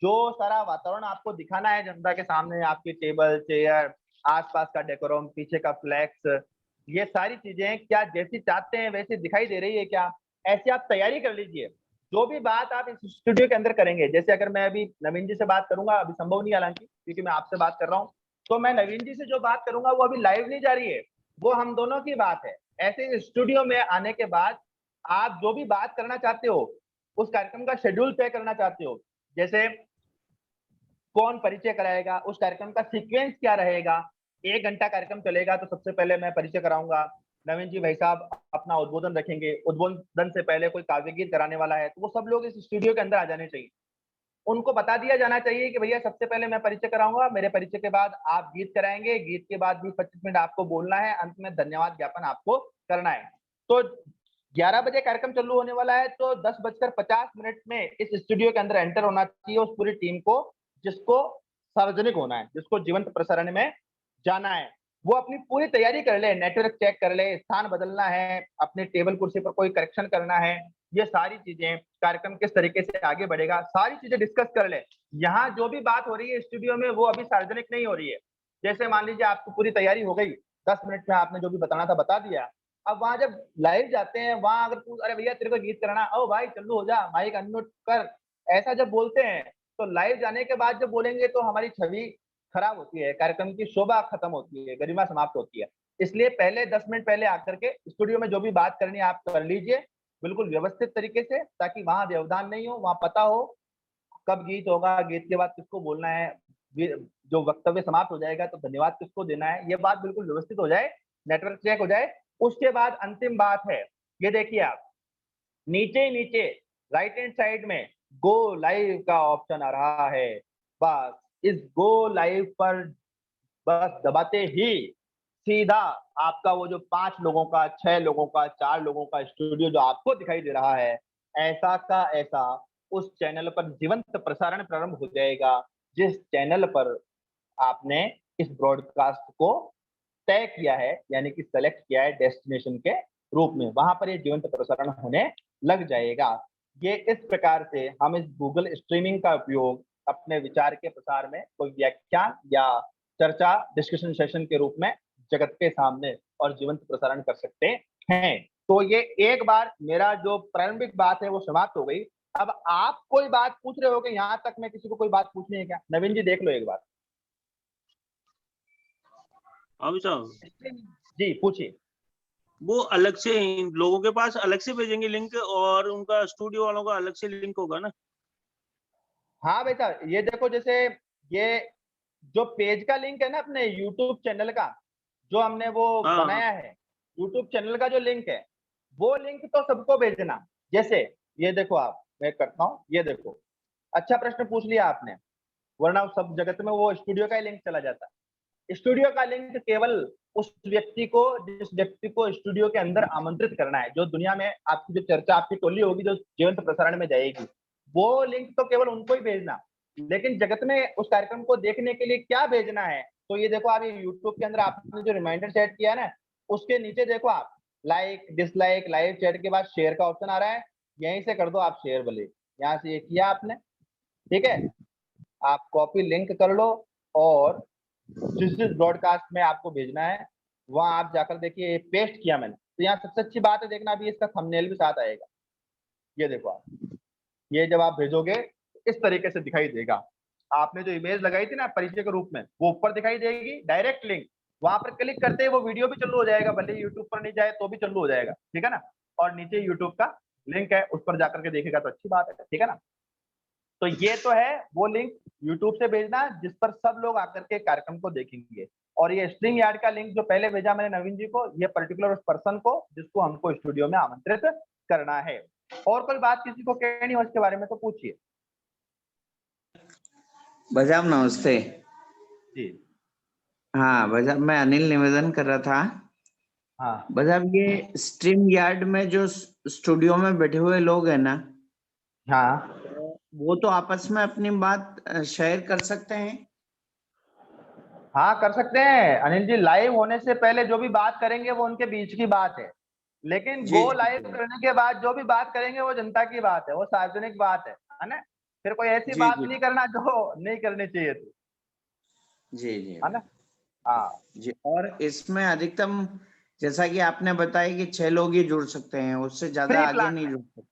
जो सारा वातावरण आपको दिखाना है जनता के सामने, आपकी टेबल चेयर, आसपास का डेकोरम, पीछे का फ्लैक्स, ये सारी चीजें क्या जैसी चाहते हैं वैसी दिखाई दे रही है क्या, ऐसी आप तैयारी कर लीजिए। जो भी बात आप इस स्टूडियो के अंदर करेंगे, जैसे अगर मैं अभी नवीन जी से बात करूंगा, अभी संभव नहीं हालांकि क्योंकि मैं आपसे बात कर रहा हूँ, तो मैं नवीन जी से जो बात करूंगा वो अभी लाइव नहीं जा रही है, वो हम दोनों की बात है। ऐसे स्टूडियो में आने के बाद आप जो भी बात करना चाहते हो, उस कार्यक्रम का शेड्यूल तय करना चाहते हो, जैसे कौन परिचय कराएगा, उस कार्यक्रम का सीक्वेंस क्या रहेगा। 1 घंटा कार्यक्रम चलेगा तो सबसे पहले मैं परिचय कराऊंगा, नवीन जी भाई साहब अपना उद्बोधन रखेंगे, उद्बोधन से पहले कोई काव्य गीत कराने वाला है तो वो सब लोग इस स्टूडियो के अंदर आ जाने चाहिए। उनको बता दिया जाना चाहिए कि भैया सबसे पहले मैं परिचय कराऊंगा, मेरे परिचय के बाद आप गीत कराएंगे, गीत के बाद 20-25 मिनट आपको बोलना है, अंत में धन्यवाद ज्ञापन आपको करना है। तो 11 बजे कार्यक्रम चालू होने वाला है तो 10:50 में इस स्टूडियो के अंदर एंटर होना चाहिए उस पूरी टीम को, जिसको सार्वजनिक होना है, जिसको जीवंत प्रसारण में जाना है। वो अपनी पूरी तैयारी कर ले, नेटवर्क चेक कर ले, स्थान बदलना है, अपने टेबल कुर्सी पर कोई करेक्शन करना है, ये सारी चीजें, कार्यक्रम किस तरीके से आगे बढ़ेगा, सारी चीजें डिस्कस कर ले। यहाँ जो भी बात हो रही है स्टूडियो में वो अभी सार्वजनिक नहीं हो रही है। जैसे मान लीजिए आपकी पूरी तैयारी हो गई, 10 मिनट में आपने जो भी बताना था बता दिया। अब वहां जब लाइव जाते हैं, वहां अगर तू अरे भैया तेरे को गीत करना, ओ भाई चल्लू हो जा, माइक अनम्यूट कर, ऐसा जब बोलते हैं तो लाइव जाने के बाद जब बोलेंगे तो हमारी छवि खराब होती है, कार्यक्रम की शोभा खत्म होती है, गरिमा समाप्त होती है। इसलिए पहले 10 मिनट पहले आकर के स्टूडियो में जो भी बात करनी है आप कर लीजिए, बिल्कुल व्यवस्थित तरीके से, ताकि वहां व्यवधान नहीं हो, वहां पता हो कब गीत होगा, गीत के बाद किसको बोलना है, जो वक्तव्य समाप्त हो जाएगा तो धन्यवाद किसको देना है, ये बात बिल्कुल व्यवस्थित हो जाए, नेटवर्क चेक हो जाए। उसके बाद अंतिम बात है, ये देखिए आप नीचे नीचे राइट हैंड साइड में गो लाइव का ऑप्शन आ रहा है। बस इस गो लाइव पर बस दबाते ही सीधा आपका वो जो 5 लोगों का, 6 लोगों का, 4 लोगों का स्टूडियो जो आपको दिखाई दे रहा है, ऐसा का ऐसा उस चैनल पर जीवंत प्रसारण प्रारंभ हो जाएगा, जिस चैनल पर आपने इस ब्रॉडकास्ट को तय किया है, यानी कि सेलेक्ट किया है डेस्टिनेशन के रूप में, वहां पर ये जीवंत प्रसारण होने लग जाएगा। ये इस प्रकार से हम इस गूगल स्ट्रीमिंग का उपयोग अपने विचार के प्रसार में, कोई व्याख्यान या चर्चा डिस्कशन सेशन के रूप में जगत के सामने और जीवंत प्रसारण कर सकते हैं। तो ये एक बार मेरा जो प्रारंभिक बात है वो समाप्त हो गई। अब आप कोई बात पूछ रहे हो कि यहाँ तक में किसी को कोई बात पूछनी है क्या? नवीन जी देख लो एक बार। अभी साहब जी पूछिए। वो अलग से लोगों के पास अलग से भेजेंगे लिंक, और उनका स्टूडियो वालों का अलग से लिंक होगा ना? हाँ बेटा, ये देखो जैसे ये जो पेज का लिंक है ना अपने यूट्यूब चैनल का, जो हमने वो हाँ हाँ बनाया है, यूट्यूब चैनल का जो लिंक है, वो लिंक तो सबको भेजना। जैसे ये देखो आप, मैं करता हूँ, ये देखो, अच्छा प्रश्न पूछ लिया आपने, वरना सब जगत में वो स्टूडियो का ही लिंक चला जाता है। स्टूडियो का लिंक केवल उस व्यक्ति को, जिस व्यक्ति को स्टूडियो के अंदर आमंत्रित करना है, जो दुनिया में आपकी जो चर्चा, आपकी टोली होगी जो जीवंत प्रसारण में जाएगी, वो लिंक तो केवल उनको ही भेजना। लेकिन जगत में उस कार्यक्रम को देखने के लिए क्या भेजना है, तो ये देखो आप, ये यूट्यूब के अंदर आपने जो रिमाइंडर सेट किया ना, उसके नीचे देखो आप, लाइक डिसलाइक लाइव चैट के बाद शेयर का ऑप्शन आ रहा है, यहीं से कर दो आप शेयर भले, यहाँ से ये किया आपने, ठीक है, आप कॉपी लिंक कर लो, और जिस जिस ब्रॉडकास्ट में आपको भेजना है वहां आप जाकर देखिए, ये पेस्ट किया मैंने। तो यहाँ सबसे अच्छी बात है, देखना अभी इसका थंबनेल भी साथ आएगा, ये देखो आप, ये जब आप भेजोगे इस तरीके से दिखाई देगा। आपने जो इमेज लगाई थी ना परिचय के रूप में, वो ऊपर दिखाई देगी, डायरेक्ट लिंक, वहां पर क्लिक करते ही वो वीडियो भी चालू हो जाएगा, भले यूट्यूब पर नहीं जाए तो भी चालू हो जाएगा, ठीक है ना। और नीचे यूट्यूब का लिंक है, उस पर जाकर के देखेगा तो अच्छी बात है, ठीक है ना। तो ये तो है वो लिंक यूट्यूब से भेजना जिस पर सब लोग आकर के कार्यक्रम को देखेंगे। और ये स्ट्रिंग यार्ड का लिंक जो पहले भेजा मैंने नवीन जी को, ये पर्टिकुलर उस पर्सन को जिसको हमको स्टूडियो में आमंत्रित करना है। और कोई बात किसी को कहनी हो इसके बारे में तो पूछिए। बजाब नमस्ते। जी हाँ बजाब, मैं अनिल निवेदन कर रहा था। हाँ बजाब, ये स्ट्रीम यार्ड में जो स्टूडियो में बैठे हुए लोग हैं ना, हाँ वो तो आपस में अपनी बात शेयर कर सकते हैं? हाँ कर सकते हैं अनिल जी, लाइव होने से पहले जो भी बात करेंगे वो उनके बीच की बात है, लेकिन जी गो जी लाइव करने के बाद जो भी बात करेंगे वो जनता की बात है, वो सार्वजनिक बात है ना। फिर कोई ऐसी जी बात जी नहीं करना जो नहीं करनी चाहिए थी, जी जी है ना। हाँ जी। और इसमें अधिकतम, जैसा कि आपने बताया कि 6 लोग ही जुड़ सकते हैं, उससे ज्यादा फ्री आगे प्लान नहीं में, जुड़ सकते।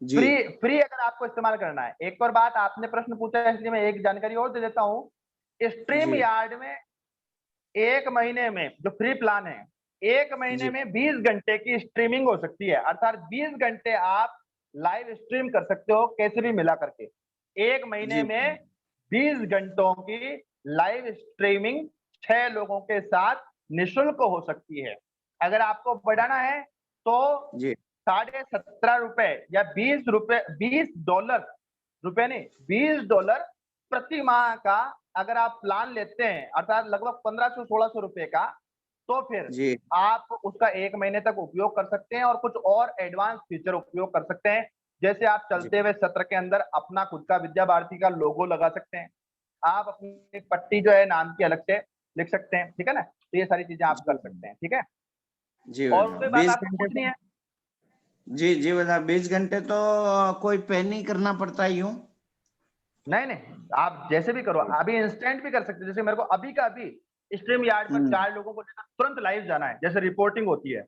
जी फ्री फ्री अगर आपको इस्तेमाल करना है। एक और बात, आपने प्रश्न पूछा है इसलिए मैं एक जानकारी और दे देता हूँ। स्ट्रीम जी यार्ड में 1 महीने में जो फ्री प्लान है एक महीने में 20 घंटे की स्ट्रीमिंग हो सकती है, अर्थात 20 घंटे आप लाइव स्ट्रीम कर सकते हो कैसे भी मिला करके। एक महीने जी। में 20 घंटों की लाइव स्ट्रीमिंग 6 लोगों के साथ निशुल्क हो सकती है। अगर आपको बढ़ाना है तो जी। $17.5 या $20 रुपए नहीं, $20 प्रति माह का अगर आप प्लान लेते हैं, अर्थात लगभग 1500-1600 रुपए का, तो फिर जी। आप उसका 1 महीने तक उपयोग कर सकते हैं और कुछ और एडवांस फीचर उपयोग कर सकते हैं। जैसे आप चलते हुए सत्र के अंदर अपना खुद का विद्या भारती का लोगो लगा सकते हैं। आप अपनी पट्टी जो है नाम की अलग से लिख सकते हैं, ठीक है ना? तो ये सारी चीजें आप कर सकते हैं, ठीक है? जी और भैया, कोई बात 20 आपको घंटे पूछनी है? जी जी भैया, 20 घंटे तो कोई पे नहीं करना पड़ता यूं? नहीं नहीं, आप जैसे भी करो, अभी इंस्टेंट भी कर सकते हैं। जैसे मेरे को अभी का अभी स्ट्रीम यार्ड पर 4 लोगों को लेकर तुरंत लाइव जाना है, जैसे रिपोर्टिंग होती है।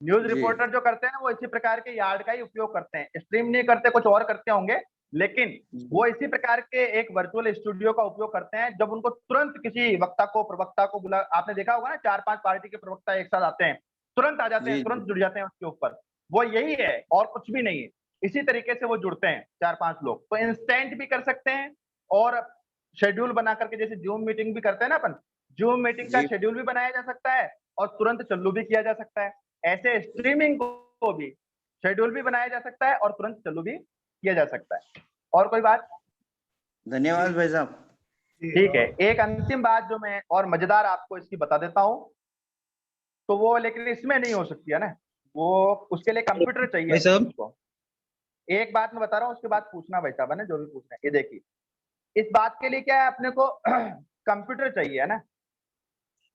न्यूज जी। रिपोर्टर जो करते हैं ना, वो इसी प्रकार के यार्ड का ही उपयोग करते हैं, स्ट्रीम नहीं करते, कुछ और करते होंगे, लेकिन वो इसी प्रकार के एक वर्चुअल स्टूडियो का उपयोग करते हैं। जब उनको तुरंत किसी वक्ता को, प्रवक्ता को बुला, आपने देखा होगा ना 4-5 पार्टी के प्रवक्ता एक साथ आते हैं, तुरंत आ जाते हैं, जी। तुरंत जुड़ जाते हैं उसके ऊपर। वो यही है और कुछ भी नहीं है। इसी तरीके से वो जुड़ते हैं 4-5 लोग, तो इंस्टेंट भी कर सकते हैं और शेड्यूल बना करके, जैसे जूम मीटिंग भी करते हैं ना अपन, जूम मीटिंग का जी। शेड्यूल भी बनाया जा सकता है और तुरंत चालू भी किया जा सकता है। ऐसे स्ट्रीमिंग को भी शेड्यूल भी बनाया जा सकता है और तुरंत चालू भी किया जा सकता है। और कोई बात? धन्यवाद भाई साहब। ठीक है, एक अंतिम बात जो मैं और मजेदार आपको इसकी बता देता हूँ, तो वो लेकिन इसमें नहीं हो सकती है ना, वो उसके लिए कंप्यूटर चाहिए भाई साहब। उसको। एक बात मैं बता रहा हूँ, उसके बाद पूछना भाई साहब है ना, जो भी पूछना है। ये देखिए, इस बात के लिए क्या है, अपने को कंप्यूटर चाहिए है ना।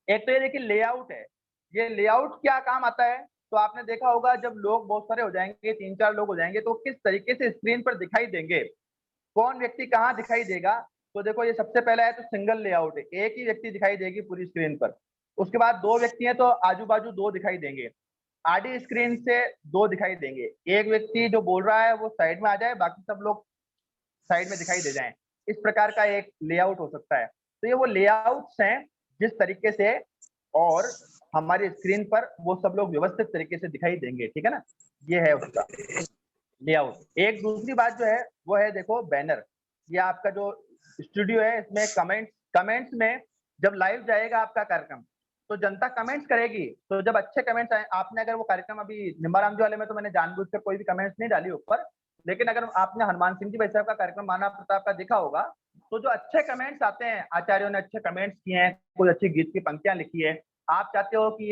एक तो ये देखिए लेआउट है, ये लेआउट क्या काम आता है, तो आपने देखा होगा जब लोग बहुत सारे हो जाएंगे, 3-4 लोग हो जाएंगे, तो किस तरीके से स्क्रीन पर दिखाई देंगे, कौन व्यक्ति कहाँ दिखाई देगा। तो देखो, ये सबसे पहला है तो सिंगल लेआउट है, एक ही व्यक्ति दिखाई देगी पूरी स्क्रीन पर। उसके बाद 2 व्यक्ति हैं तो आजू बाजू 2 दिखाई देंगे, आधी स्क्रीन से 2 दिखाई देंगे। एक व्यक्ति जो बोल रहा है वो साइड में आ जाए, बाकी सब लोग साइड में दिखाई दे जाएं। इस प्रकार का एक लेआउट हो सकता है। तो ये वो लेआउट्स हैं जिस तरीके से और हमारी स्क्रीन पर वो सब लोग व्यवस्थित तरीके से दिखाई देंगे, ठीक है ना। ये है उसका लेआउट। एक दूसरी बात जो है वो है, देखो बैनर। ये आपका जो स्टूडियो है, इसमें कमेंट्स में जब लाइव जाएगा आपका कार्यक्रम, तो जनता कमेंट्स करेगी। तो जब अच्छे कमेंट्स आए, आपने अगर वो कार्यक्रम अभी निम्बाराम जी वाले में तो मैंने जानबूझकर कोई भी कमेंट्स नहीं डाली ऊपर, लेकिन अगर आपने हनुमान सिंह जी भाई साहब का कार्यक्रम माना प्रताप का देखा होगा, तो जो अच्छे कमेंट्स आते हैं, आचार्यों ने अच्छे कमेंट्स किए हैं, कोई अच्छी गीत की पंक्तियां लिखी है, आप चाहते हो कि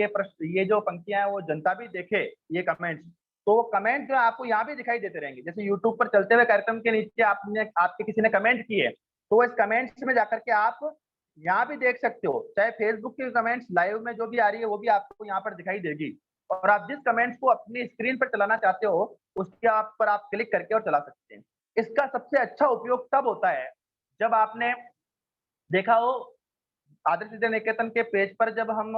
ये जो पंक्तियां हैं वो जनता भी देखे ये कमेंट्स, तो वो कमेंट जो है आपको यहाँ भी दिखाई देते रहेंगे। जैसे यूट्यूब पर चलते हुए कार्यक्रम के नीचे आपके किसी ने कमेंट किए, तो वो इस कमेंट्स में जाकर के आप यहाँ भी देख सकते हो। चाहे फेसबुक के कमेंट्स लाइव में जो भी आ रही है वो भी आपको यहाँ पर दिखाई देगी, और आप जिस कमेंट्स को अपनी स्क्रीन पर चलाना चाहते हो उसके पर आप क्लिक करके और चला सकते हैं। इसका सबसे अच्छा उपयोग तब होता है जब आपने देखा हो, आदर्श विद्या निकेतन के पेज पर जब हम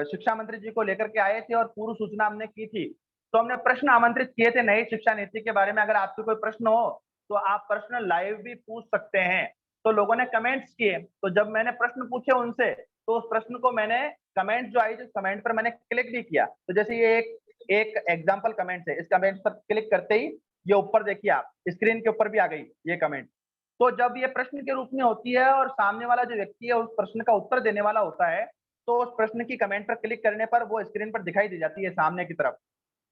शिक्षा मंत्री जी को लेकर के आए थे और पूर्व सूचना हमने की थी, तो हमने प्रश्न आमंत्रित किए थे नई शिक्षा नीति के बारे में। अगर आपके कोई प्रश्न हो तो आप प्रश्न लाइव भी पूछ सकते हैं। तो लोगों ने कमेंट्स किए, तो जब मैंने प्रश्न पूछे उनसे, तो उस प्रश्न को मैंने कमेंट जो आई, जिस कमेंट पर मैंने क्लिक भी किया, तो जैसे ये एक एग्जाम्पल कमेंट है, इस कमेंट पर क्लिक करते ही ये ऊपर देखिए, आप स्क्रीन के ऊपर भी आ गई ये कमेंट। तो जब ये प्रश्न के रूप में होती है और सामने वाला जो व्यक्ति है उस प्रश्न का उत्तर देने वाला होता है, तो उस प्रश्न की कमेंट पर क्लिक करने पर वो स्क्रीन पर दिखाई दे जाती है सामने की तरफ।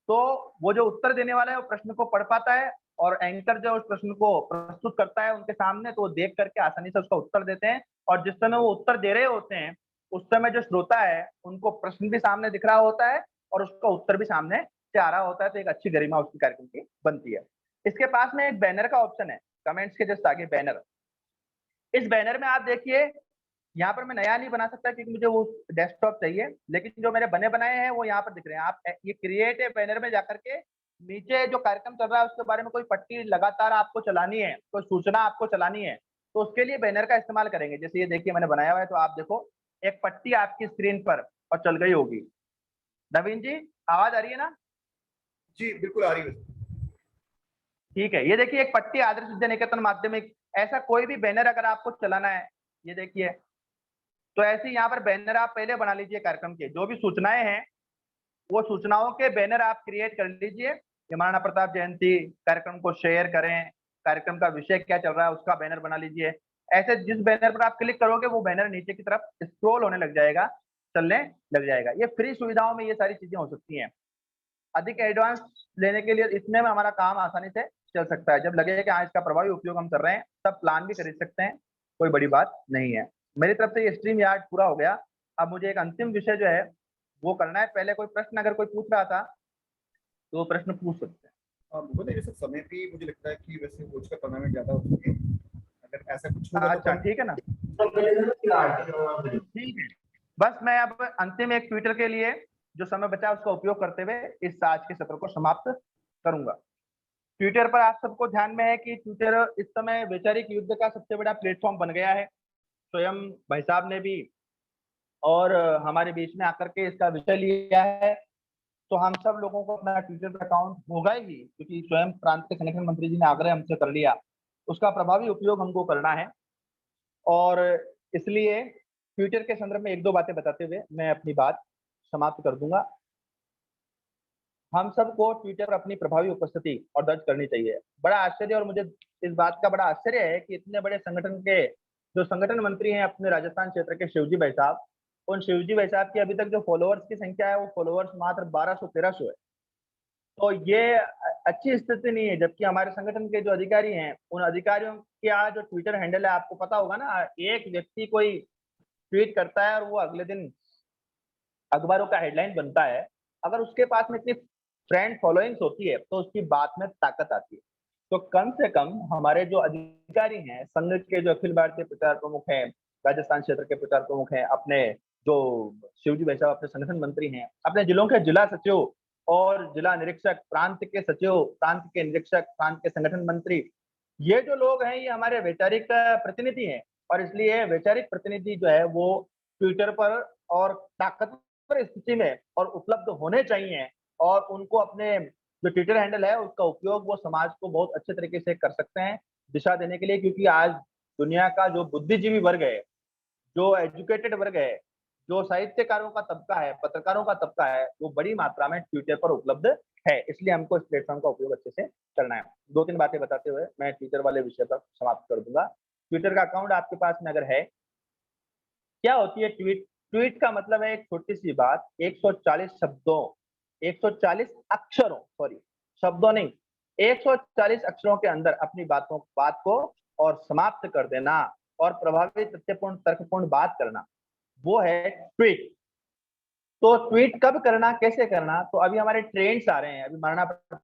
तो वो जो उत्तर देने वाला है वो प्रश्न को पढ़ पाता है, और एंकर जो उस प्रश्न को प्रस्तुत करता है उनके सामने, तो वो देख करके आसानी से उसका उत्तर देते हैं। और जिस समय वो उत्तर दे रहे होते हैं उस समय जो श्रोता है उनको प्रश्न भी सामने दिख रहा होता है और उसका उत्तर भी सामने से आ रहा होता है, तो एक अच्छी गरिमा उसकी कार्यक्रम की बनती है। इसके पास में एक बैनर का ऑप्शन है, कमेंट्स के जस्ट आगे बैनर। इस बैनर में आप देखिए, यहाँ पर मैं नया नहीं बना सकता क्योंकि मुझे वो डेस्कटॉप चाहिए, लेकिन जो मेरे बने बनाए हैं वो यहाँ पर दिख रहे हैं। आप ये क्रिएट ए बैनर में जाकर के नीचे जो कार्यक्रम चल रहा है उसके बारे में कोई पट्टी लगातार आपको चलानी है, कोई सूचना आपको चलानी है, तो उसके लिए बैनर का इस्तेमाल करेंगे। जैसे ये देखिए मैंने बनाया हुआ है, तो आप देखो एक पट्टी आपकी स्क्रीन पर और चल गई होगी। नवीन जी, आवाज आ रही है ना? जी बिल्कुल आ रही है। ठीक है, ये देखिए एक पट्टी आदर्श विद्या निकेतन माध्यमिक, ऐसा कोई भी बैनर अगर आपको चलाना है, ये देखिए तो ऐसे यहाँ पर बैनर आप पहले बना लीजिए कार्यक्रम के, जो भी सूचनाएं हैं वो सूचनाओं के बैनर आप क्रिएट कर लीजिए। महाराणा प्रताप जयंती कार्यक्रम को शेयर करें, कार्यक्रम का विषय क्या चल रहा है उसका बैनर बना लीजिए। ऐसे जिस बैनर पर आप क्लिक करोगे वो बैनर नीचे की तरफ स्क्रॉल होने लग जाएगा, चलने लग जाएगा। ये फ्री सुविधाओं में ये सारी चीजें हो सकती हैं। अधिक एडवांस लेने के लिए इतने में हमारा काम आसानी से चल सकता है। जब लगे कि हाँ इसका प्रभावी उपयोग हम कर रहे हैं तब प्लान भी खरीद सकते हैं, कोई बड़ी बात नहीं है। मेरी तरफ से ये स्ट्रीम यार्ड पूरा हो गया। अब मुझे एक अंतिम विषय जो है वो करना है। पहले कोई प्रश्न अगर कोई पूछ रहा था तो प्रश्न पूछ सकते हैं। मुझे जैसे समय भी मुझे लगता है कि वैसे वोट्स का टूर्नामेंट ज्यादा हो चुके हैं, अगर ऐसा कुछ होगा अच्छा ठीक है ना, ठीक है। बस मैं अब अंतिम एक ट्विटर के लिए जो समय बचा उसका उपयोग करते हुए इस आज के सत्र को समाप्त करूंगा। ट्विटर पर आप सबको ध्यान में है कि ट्विटर इस समय वैचारिक युद्ध का सबसे बड़ा प्लेटफॉर्म बन गया है। स्वयं भाई साहब ने भी और हमारे बीच में आकर के इसका विषय लिया है, तो हम सब लोगों को अपना ट्विटर अकाउंट होगा ही, क्योंकि स्वयं प्रांत के संगठन मंत्री जी ने आग्रह हमसे कर लिया, उसका प्रभावी उपयोग हमको करना है। और इसलिए ट्विटर के संदर्भ में एक दो बातें बताते हुए मैं अपनी बात समाप्त कर दूंगा। हम सबको ट्विटर पर अपनी प्रभावी उपस्थिति और दर्ज करनी चाहिए। बड़ा आश्चर्य, और मुझे इस बात का बड़ा आश्चर्य है कि इतने बड़े संगठन के जो संगठन मंत्री हैं अपने राजस्थान क्षेत्र के शिवजी भाई साहब, उन शिवजी भाई साहब की अभी तक जो फॉलोअर्स की संख्या है वो फॉलोअर्स मात्र 1200-1300 है। तो ये अच्छी स्थिति नहीं है। जबकि हमारे संगठन के जो अधिकारी हैं उन अधिकारियों का जो ट्विटर हैंडल है आपको पता होगा ना, एक व्यक्ति कोई ट्वीट करता है और वो अगले दिन अखबारों का हेडलाइन बनता है। अगर उसके पास में इतनी फ्रेंड फॉलोइंग्स होती है तो उसकी बात में ताकत आती है। तो कम से कम हमारे जो अधिकारी हैं, संघ के जो अखिल भारतीय प्रचार प्रमुख हैं, राजस्थान क्षेत्र के प्रचार प्रमुख हैं, अपने जो शिवजी भाई साहब अपने संगठन मंत्री हैं, अपने जिलों के जिला सचिव और जिला निरीक्षक, प्रांत के सचिव, प्रांत के निरीक्षक, प्रांत के संगठन मंत्री, ये जो लोग हैं ये हमारे वैचारिक प्रतिनिधि हैं। और इसलिए वैचारिक प्रतिनिधि जो है वो ट्विटर पर और ताकतवर स्थिति में और उपलब्ध होने चाहिए, और उनको अपने जो ट्विटर हैंडल है उसका उपयोग वो समाज को बहुत अच्छे तरीके से कर सकते हैं दिशा देने के लिए। क्योंकि आज दुनिया का जो बुद्धिजीवी वर्ग है, जो एजुकेटेड वर्ग है, जो साहित्यकारों का तबका है, पत्रकारों का तबका है, वो बड़ी मात्रा में ट्विटर पर उपलब्ध है। इसलिए हमको इस प्लेटफॉर्म का उपयोग अच्छे से करना है। 2-3 बातें बताते हुए मैं ट्विटर वाले विषय पर समाप्त कर दूंगा। ट्विटर का अकाउंट आपके पास में अगर है, क्या होती है ट्वीट? ट्वीट का मतलब है एक छोटी सी बात 140 शब्दों, 140 अक्षरों, सॉरी शब्दों नहीं, 140 अक्षरों के अंदर अपनी बात को और समाप्त कर देना और प्रभावी, तथ्यपूर्ण, तर्कपूर्ण बात करना, वो है ट्वीट। तो ट्वीट कब करना, कैसे करना? तो अभी हमारे ट्रेंड्स आ रहे हैं। अभी महाराणा